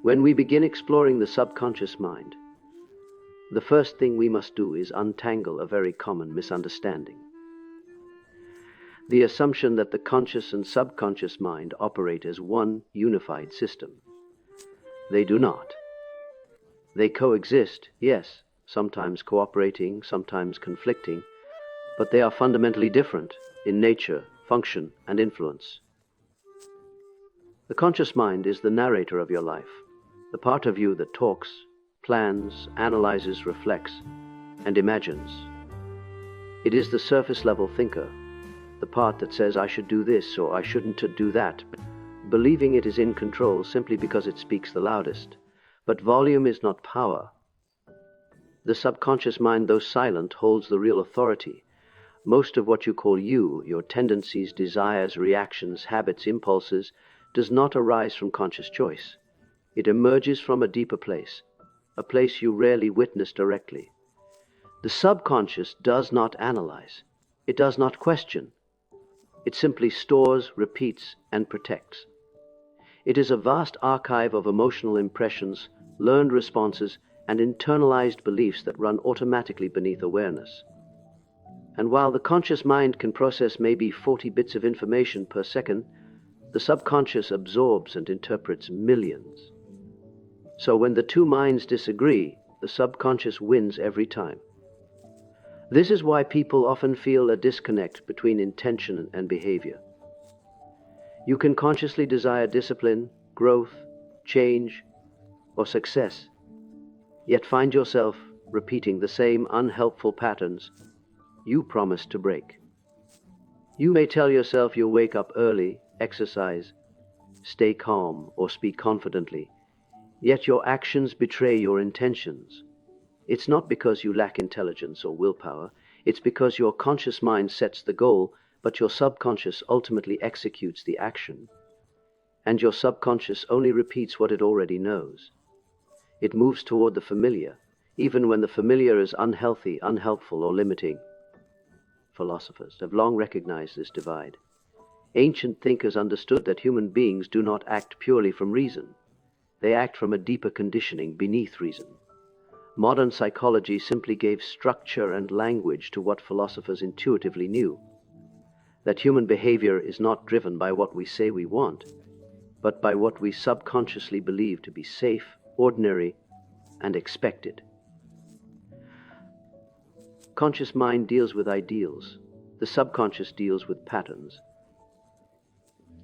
When we begin exploring the subconscious mind, the first thing we must do is untangle a very common misunderstanding. The assumption that the conscious and subconscious mind operate as one unified system. They do not. They coexist, yes, sometimes cooperating, sometimes conflicting, but they are fundamentally different in nature, function, and influence. The conscious mind is the narrator of your life, the part of you that talks, plans, analyzes, reflects, and imagines. It is the surface-level thinker, the part that says, I should do this or I shouldn't do that, believing it is in control simply because it speaks the loudest. But volume is not power. The subconscious mind, though silent, holds the real authority. Most of what you call you, your tendencies, desires, reactions, habits, impulses, does not arise from conscious choice. It emerges from a deeper place, a place you rarely witness directly. The subconscious does not analyze. It does not question. It simply stores, repeats, and protects. It is a vast archive of emotional impressions, learned responses, and internalized beliefs that run automatically beneath awareness. And while the conscious mind can process maybe 40 bits of information per second, the subconscious absorbs and interprets millions. So when the two minds disagree, the subconscious wins every time. This is why people often feel a disconnect between intention and behavior. You can consciously desire discipline, growth, change, or success, yet find yourself repeating the same unhelpful patterns you promised to break. You may tell yourself you'll wake up early, exercise, stay calm, or speak confidently, yet your actions betray your intentions. It's not because you lack intelligence or willpower, it's because your conscious mind sets the goal, but your subconscious ultimately executes the action. And your subconscious only repeats what it already knows. It moves toward the familiar, even when the familiar is unhealthy, unhelpful, or limiting. Philosophers have long recognized this divide. Ancient thinkers understood that human beings do not act purely from reason. They act from a deeper conditioning beneath reason. Modern psychology simply gave structure and language to what philosophers intuitively knew. That human behavior is not driven by what we say we want, but by what we subconsciously believe to be safe, ordinary, and expected. Conscious mind deals with ideals. The subconscious deals with patterns.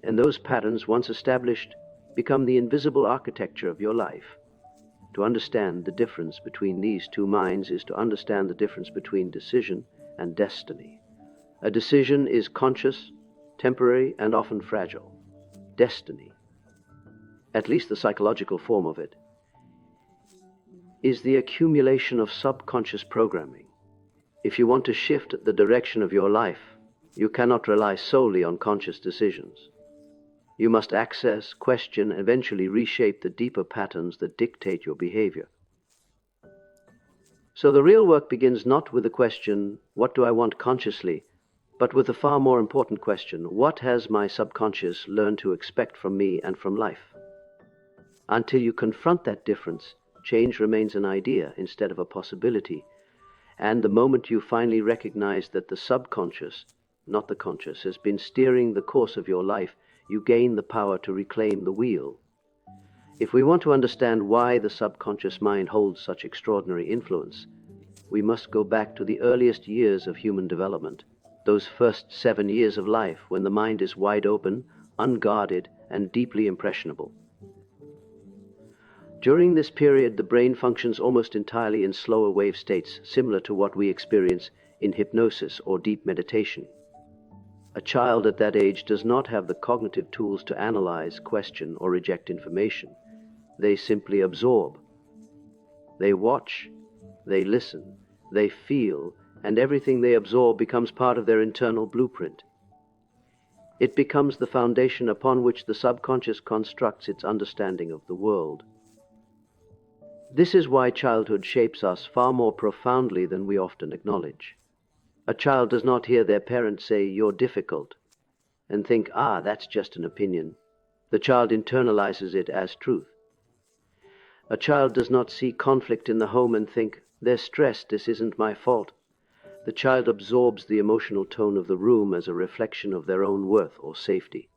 And those patterns, once established, become the invisible architecture of your life. To understand the difference between these two minds is to understand the difference between decision and destiny. A decision is conscious, temporary, and often fragile. Destiny, at least the psychological form of it, is the accumulation of subconscious programming. If you want to shift the direction of your life, you cannot rely solely on conscious decisions. You must access, question, and eventually reshape the deeper patterns that dictate your behavior. So the real work begins not with the question, what do I want consciously, but with the far more important question, what has my subconscious learned to expect from me and from life? Until you confront that difference, change remains an idea instead of a possibility. And the moment you finally recognize that the subconscious, not the conscious, has been steering the course of your life, you gain the power to reclaim the wheel. If we want to understand why the subconscious mind holds such extraordinary influence, we must go back to the earliest years of human development, those first 7 years of life when the mind is wide open, unguarded, and deeply impressionable. During this period, the brain functions almost entirely in slower wave states, similar to what we experience in hypnosis or deep meditation. A child at that age does not have the cognitive tools to analyze, question, or reject information. They simply absorb. They watch, they listen, they feel, and everything they absorb becomes part of their internal blueprint. It becomes the foundation upon which the subconscious constructs its understanding of the world. This is why childhood shapes us far more profoundly than we often acknowledge. A child does not hear their parents say, "You're difficult," and think, "Ah, that's just an opinion." The child internalizes it as truth. A child does not see conflict in the home and think, "They're stressed, this isn't my fault." The child absorbs the emotional tone of the room as a reflection of their own worth or safety.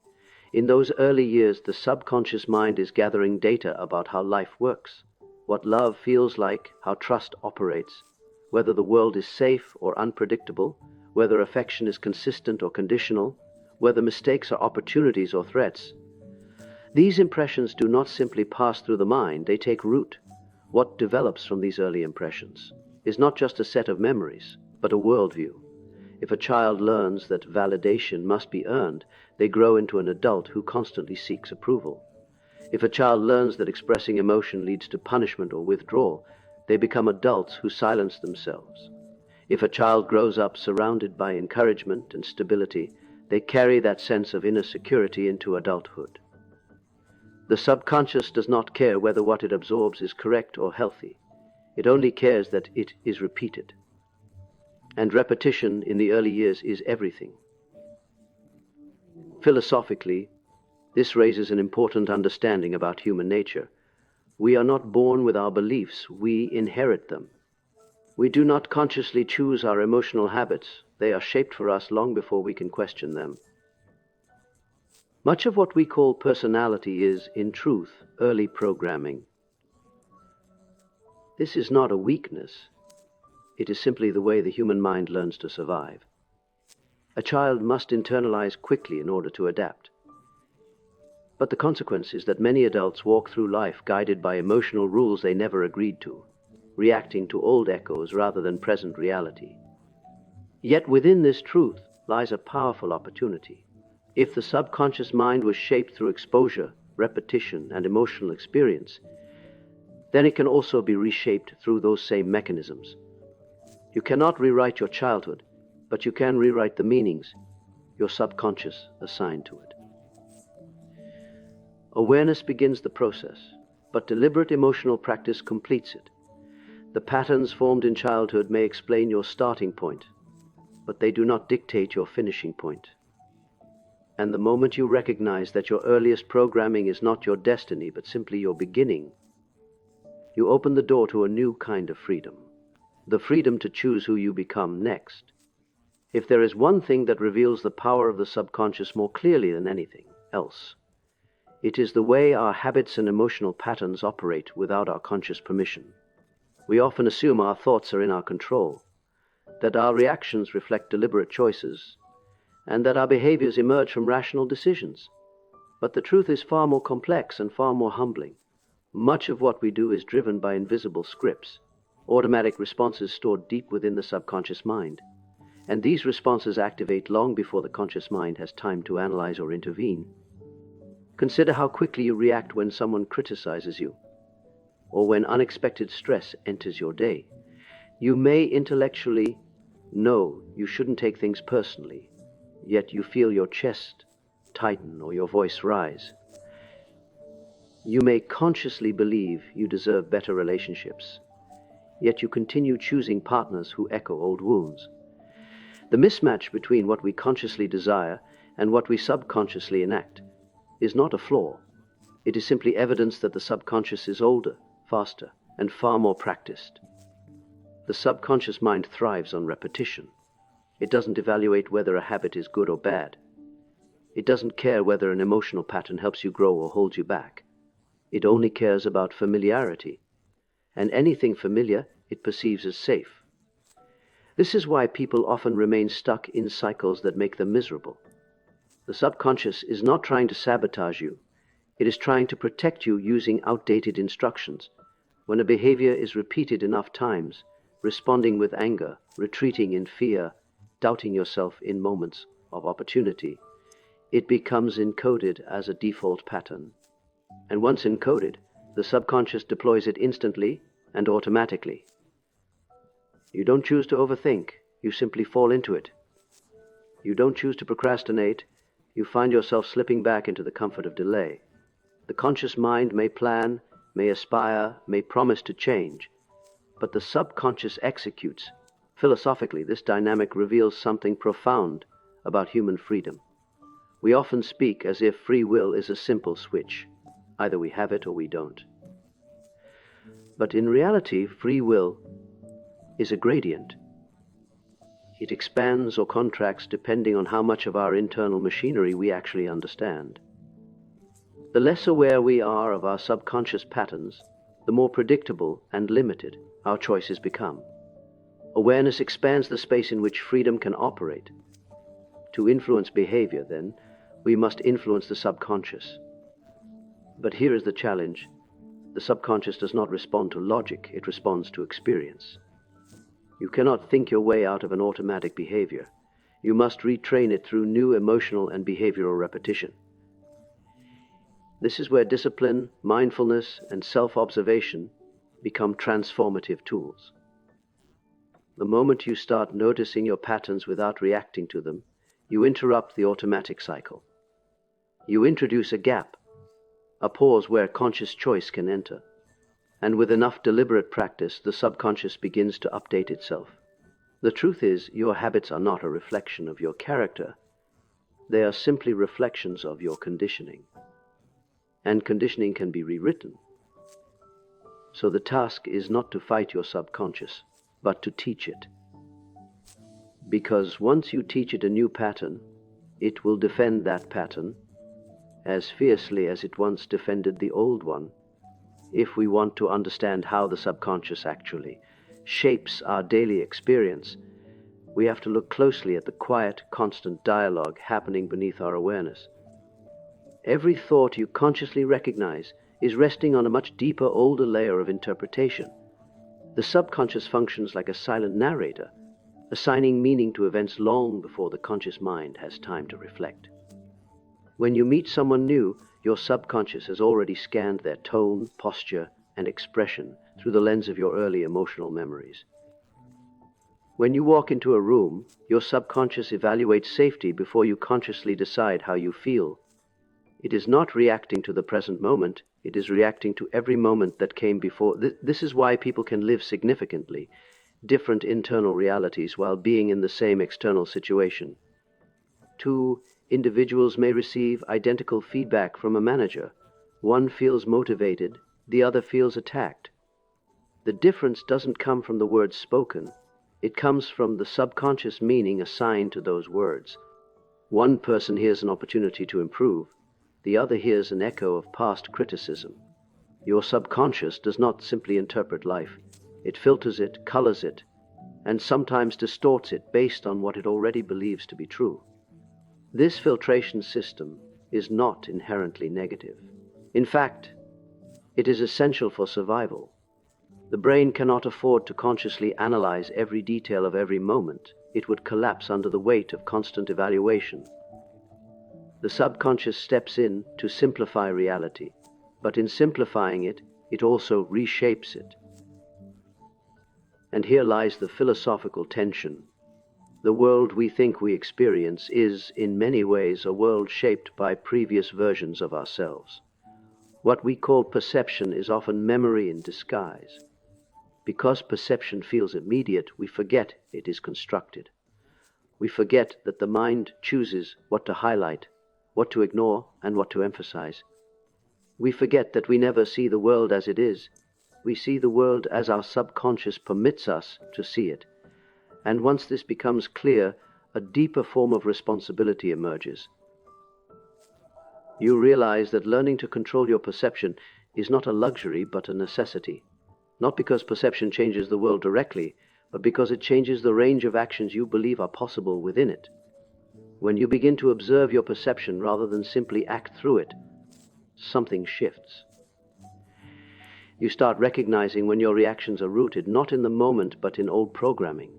In those early years, the subconscious mind is gathering data about how life works, what love feels like, how trust operates, whether the world is safe or unpredictable, whether affection is consistent or conditional, whether mistakes are opportunities or threats. These impressions do not simply pass through the mind, they take root. What develops from these early impressions is not just a set of memories, but a worldview. If a child learns that validation must be earned, they grow into an adult who constantly seeks approval. If a child learns that expressing emotion leads to punishment or withdrawal, they become adults who silence themselves. If a child grows up surrounded by encouragement and stability, they carry that sense of inner security into adulthood. The subconscious does not care whether what it absorbs is correct or healthy. It only cares that it is repeated. And repetition in the early years is everything. Philosophically, this raises an important understanding about human nature. We are not born with our beliefs, we inherit them. We do not consciously choose our emotional habits, they are shaped for us long before we can question them. Much of what we call personality is, in truth, early programming. This is not a weakness. It is simply the way the human mind learns to survive. A child must internalize quickly in order to adapt. But the consequence is that many adults walk through life guided by emotional rules they never agreed to, reacting to old echoes rather than present reality. Yet within this truth lies a powerful opportunity. If the subconscious mind was shaped through exposure, repetition, and emotional experience, then it can also be reshaped through those same mechanisms. You cannot rewrite your childhood, but you can rewrite the meanings your subconscious assigned to it. Awareness begins the process, but deliberate emotional practice completes it. The patterns formed in childhood may explain your starting point, but they do not dictate your finishing point. And the moment you recognize that your earliest programming is not your destiny, but simply your beginning, you open the door to a new kind of freedom, the freedom to choose who you become next. If there is one thing that reveals the power of the subconscious more clearly than anything else, it is the way our habits and emotional patterns operate without our conscious permission. We often assume our thoughts are in our control, that our reactions reflect deliberate choices, and that our behaviors emerge from rational decisions. But the truth is far more complex and far more humbling. Much of what we do is driven by invisible scripts, automatic responses stored deep within the subconscious mind. And these responses activate long before the conscious mind has time to analyze or intervene. Consider how quickly you react when someone criticizes you, or when unexpected stress enters your day. You may intellectually know you shouldn't take things personally, yet you feel your chest tighten or your voice rise. You may consciously believe you deserve better relationships, yet you continue choosing partners who echo old wounds. The mismatch between what we consciously desire and what we subconsciously enact is not a flaw. It is simply evidence that the subconscious is older, faster, and far more practiced. The subconscious mind thrives on repetition. It doesn't evaluate whether a habit is good or bad. It doesn't care whether an emotional pattern helps you grow or holds you back. It only cares about familiarity, and anything familiar it perceives as safe. This is why people often remain stuck in cycles that make them miserable. The subconscious is not trying to sabotage you. It is trying to protect you using outdated instructions. When a behavior is repeated enough times, responding with anger, retreating in fear, doubting yourself in moments of opportunity, it becomes encoded as a default pattern. And once encoded, the subconscious deploys it instantly and automatically. You don't choose to overthink, you simply fall into it. You don't choose to procrastinate, you find yourself slipping back into the comfort of delay. The conscious mind may plan, may aspire, may promise to change, but the subconscious executes. Philosophically, this dynamic reveals something profound about human freedom. We often speak as if free will is a simple switch. Either we have it or we don't. But in reality, free will is a gradient. It expands or contracts depending on how much of our internal machinery we actually understand. The less aware we are of our subconscious patterns, the more predictable and limited our choices become. Awareness expands the space in which freedom can operate. To influence behavior, then, we must influence the subconscious. But here is the challenge. The subconscious does not respond to logic, it responds to experience. You cannot think your way out of an automatic behavior. You must retrain it through new emotional and behavioral repetition. This is where discipline, mindfulness, and self-observation become transformative tools. The moment you start noticing your patterns without reacting to them, you interrupt the automatic cycle. You introduce a gap, a pause where conscious choice can enter. And with enough deliberate practice, the subconscious begins to update itself. The truth is, your habits are not a reflection of your character. They are simply reflections of your conditioning. And conditioning can be rewritten. So the task is not to fight your subconscious, but to teach it. Because once you teach it a new pattern, it will defend that pattern as fiercely as it once defended the old one. If we want to understand how the subconscious actually shapes our daily experience, we have to look closely at the quiet, constant dialogue happening beneath our awareness. Every thought you consciously recognize is resting on a much deeper, older layer of interpretation. The subconscious functions like a silent narrator, assigning meaning to events long before the conscious mind has time to reflect. When you meet someone new, your subconscious has already scanned their tone, posture, and expression through the lens of your early emotional memories. When you walk into a room, your subconscious evaluates safety before you consciously decide how you feel. It is not reacting to the present moment, it is reacting to every moment that came before. This is why people can live significantly different internal realities while being in the same external situation. Two individuals may receive identical feedback from a manager. One feels motivated, the other feels attacked. The difference doesn't come from the words spoken. It comes from the subconscious meaning assigned to those words. One person hears an opportunity to improve. The other hears an echo of past criticism. Your subconscious does not simply interpret life. It filters it, colors it, and sometimes distorts it based on what it already believes to be true. This filtration system is not inherently negative. In fact, it is essential for survival. The brain cannot afford to consciously analyze every detail of every moment. It would collapse under the weight of constant evaluation. The subconscious steps in to simplify reality, but in simplifying it, it also reshapes it. And here lies the philosophical tension. The world we think we experience is, in many ways, a world shaped by previous versions of ourselves. What we call perception is often memory in disguise. Because perception feels immediate, we forget it is constructed. We forget that the mind chooses what to highlight, what to ignore, and what to emphasize. We forget that we never see the world as it is. We see the world as our subconscious permits us to see it. And once this becomes clear, a deeper form of responsibility emerges. You realize that learning to control your perception is not a luxury but a necessity. Not because perception changes the world directly, but because it changes the range of actions you believe are possible within it. When you begin to observe your perception rather than simply act through it, something shifts. You start recognizing when your reactions are rooted not in the moment but in old programming.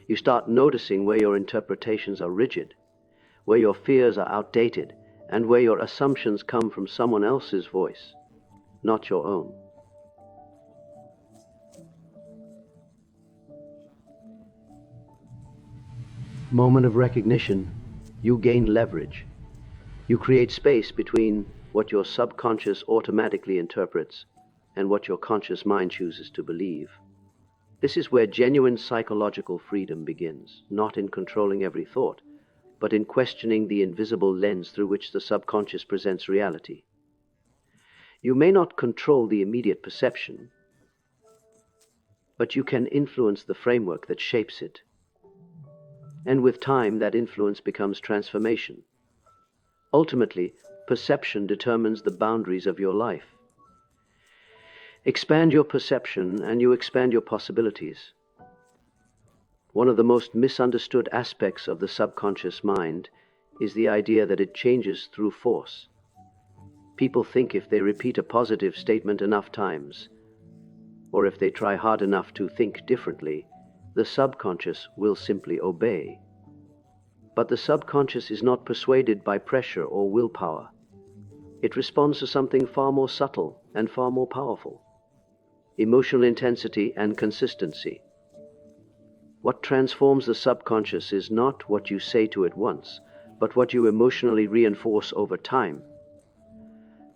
You start noticing where your interpretations are rigid, where your fears are outdated, and where your assumptions come from someone else's voice, not your own. Moment of recognition, you gain leverage. You create space between what your subconscious automatically interprets and what your conscious mind chooses to believe. This is where genuine psychological freedom begins, not in controlling every thought, but in questioning the invisible lens through which the subconscious presents reality. You may not control the immediate perception, but you can influence the framework that shapes it. And with time, that influence becomes transformation. Ultimately, perception determines the boundaries of your life. Expand your perception and you expand your possibilities. One of the most misunderstood aspects of the subconscious mind is the idea that it changes through force. People think if they repeat a positive statement enough times, or if they try hard enough to think differently, the subconscious will simply obey. But the subconscious is not persuaded by pressure or willpower. It responds to something far more subtle and far more powerful: emotional intensity and consistency. What transforms the subconscious is not what you say to it once, but what you emotionally reinforce over time.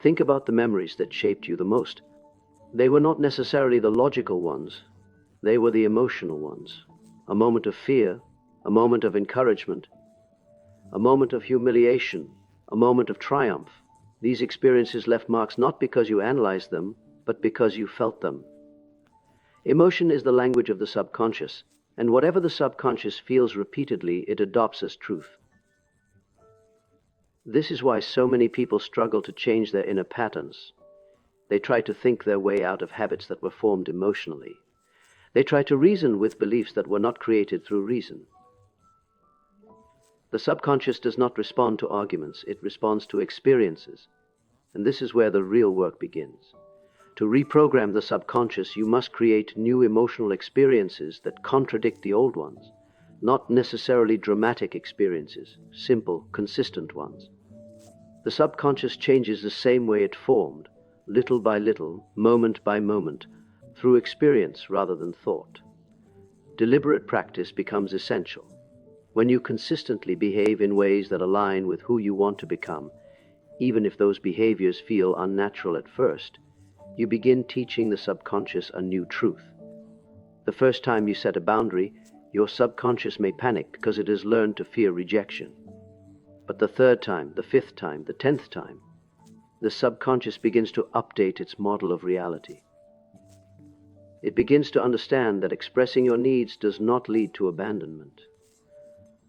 Think about the memories that shaped you the most. They were not necessarily the logical ones, they were the emotional ones. A moment of fear, a moment of encouragement, a moment of humiliation, a moment of triumph. These experiences left marks not because you analyzed them, but because you felt them. Emotion is the language of the subconscious, and whatever the subconscious feels repeatedly, it adopts as truth. This is why so many people struggle to change their inner patterns. They try to think their way out of habits that were formed emotionally. They try to reason with beliefs that were not created through reason. The subconscious does not respond to arguments, it responds to experiences. And this is where the real work begins. To reprogram the subconscious, you must create new emotional experiences that contradict the old ones, not necessarily dramatic experiences, simple, consistent ones. The subconscious changes the same way it formed, little by little, moment by moment, through experience rather than thought. Deliberate practice becomes essential. When you consistently behave in ways that align with who you want to become, even if those behaviors feel unnatural at first, you begin teaching the subconscious a new truth. The first time you set a boundary, your subconscious may panic because it has learned to fear rejection. But the third time, the fifth time, the 10th time, the subconscious begins to update its model of reality. It begins to understand that expressing your needs does not lead to abandonment.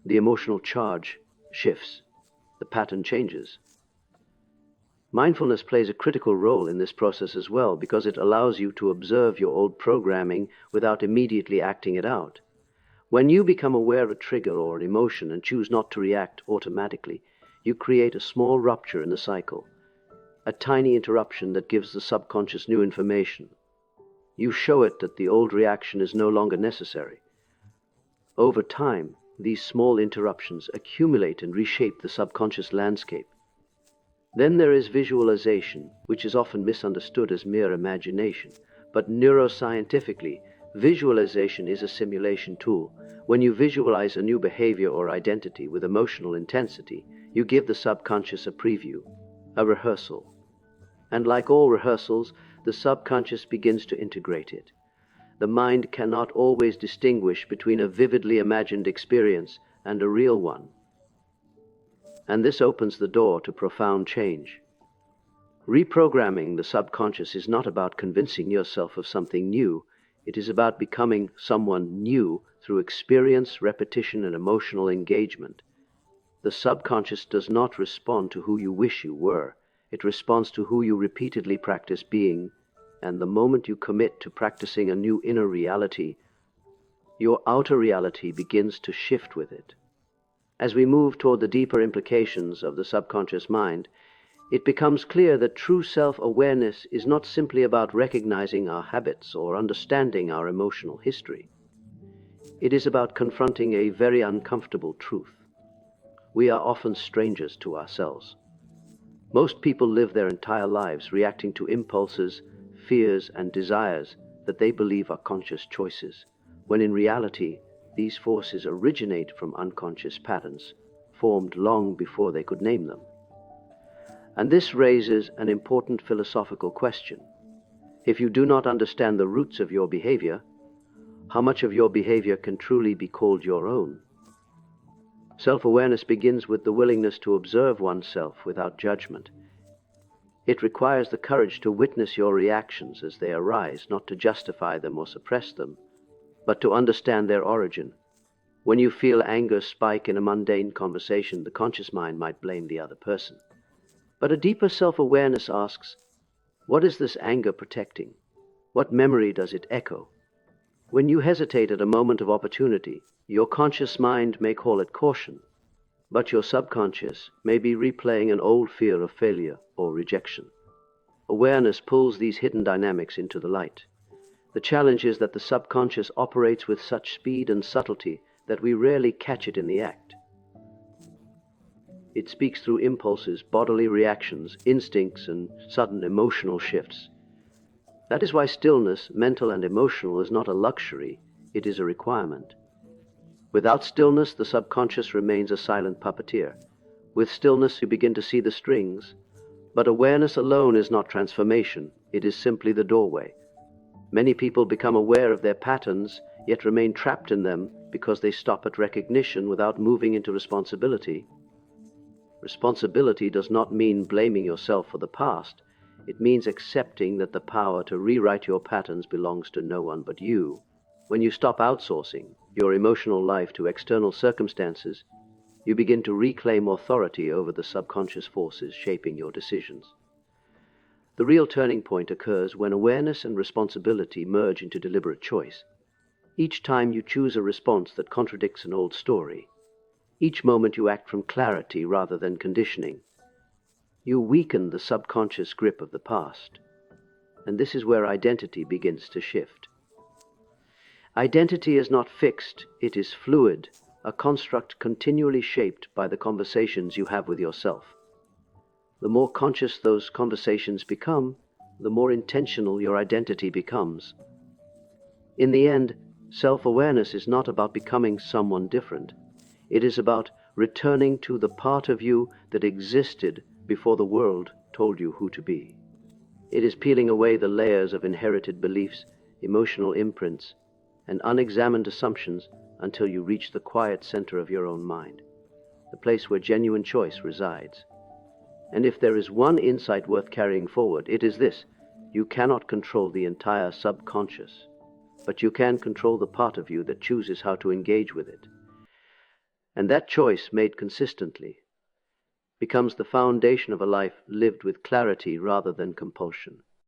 The emotional charge shifts. The pattern changes. Mindfulness plays a critical role in this process as well, because it allows you to observe your old programming without immediately acting it out. When you become aware of a trigger or an emotion and choose not to react automatically, you create a small rupture in the cycle, a tiny interruption that gives the subconscious new information. You show it that the old reaction is no longer necessary. Over time, these small interruptions accumulate and reshape the subconscious landscape. Then there is visualization, which is often misunderstood as mere imagination. But neuroscientifically, visualization is a simulation tool. When you visualize a new behavior or identity with emotional intensity, you give the subconscious a preview, a rehearsal. And like all rehearsals, the subconscious begins to integrate it. The mind cannot always distinguish between a vividly imagined experience and a real one. And this opens the door to profound change. Reprogramming the subconscious is not about convincing yourself of something new. It is about becoming someone new through experience, repetition, and emotional engagement. The subconscious does not respond to who you wish you were. It responds to who you repeatedly practice being. And the moment you commit to practicing a new inner reality, your outer reality begins to shift with it. As we move toward the deeper implications of the subconscious mind, it becomes clear that true self-awareness is not simply about recognizing our habits or understanding our emotional history. It is about confronting a very uncomfortable truth. We are often strangers to ourselves. Most people live their entire lives reacting to impulses, fears, and desires that they believe are conscious choices, when in reality, these forces originate from unconscious patterns, formed long before they could name them. And this raises an important philosophical question. If you do not understand the roots of your behavior, how much of your behavior can truly be called your own? Self-awareness begins with the willingness to observe oneself without judgment. It requires the courage to witness your reactions as they arise, not to justify them or suppress them, but to understand their origin. When you feel anger spike in a mundane conversation, the conscious mind might blame the other person. But a deeper self-awareness asks, what is this anger protecting? What memory does it echo? When you hesitate at a moment of opportunity, your conscious mind may call it caution, but your subconscious may be replaying an old fear of failure or rejection. Awareness pulls these hidden dynamics into the light. The challenge is that the subconscious operates with such speed and subtlety that we rarely catch it in the act. It speaks through impulses, bodily reactions, instincts, and sudden emotional shifts. That is why stillness, mental and emotional, is not a luxury, it is a requirement. Without stillness, the subconscious remains a silent puppeteer. With stillness, you begin to see the strings, but awareness alone is not transformation, it is simply the doorway. Many people become aware of their patterns, yet remain trapped in them because they stop at recognition without moving into responsibility. Responsibility does not mean blaming yourself for the past. It means accepting that the power to rewrite your patterns belongs to no one but you. When you stop outsourcing your emotional life to external circumstances, you begin to reclaim authority over the subconscious forces shaping your decisions. The real turning point occurs when awareness and responsibility merge into deliberate choice. Each time you choose a response that contradicts an old story, each moment you act from clarity rather than conditioning, you weaken the subconscious grip of the past. And this is where identity begins to shift. Identity is not fixed, it is fluid, a construct continually shaped by the conversations you have with yourself. The more conscious those conversations become, the more intentional your identity becomes. In the end, self-awareness is not about becoming someone different. It is about returning to the part of you that existed before the world told you who to be. It is peeling away the layers of inherited beliefs, emotional imprints, and unexamined assumptions until you reach the quiet center of your own mind, the place where genuine choice resides. And if there is one insight worth carrying forward, it is this: you cannot control the entire subconscious, but you can control the part of you that chooses how to engage with it. And that choice, made consistently, becomes the foundation of a life lived with clarity rather than compulsion.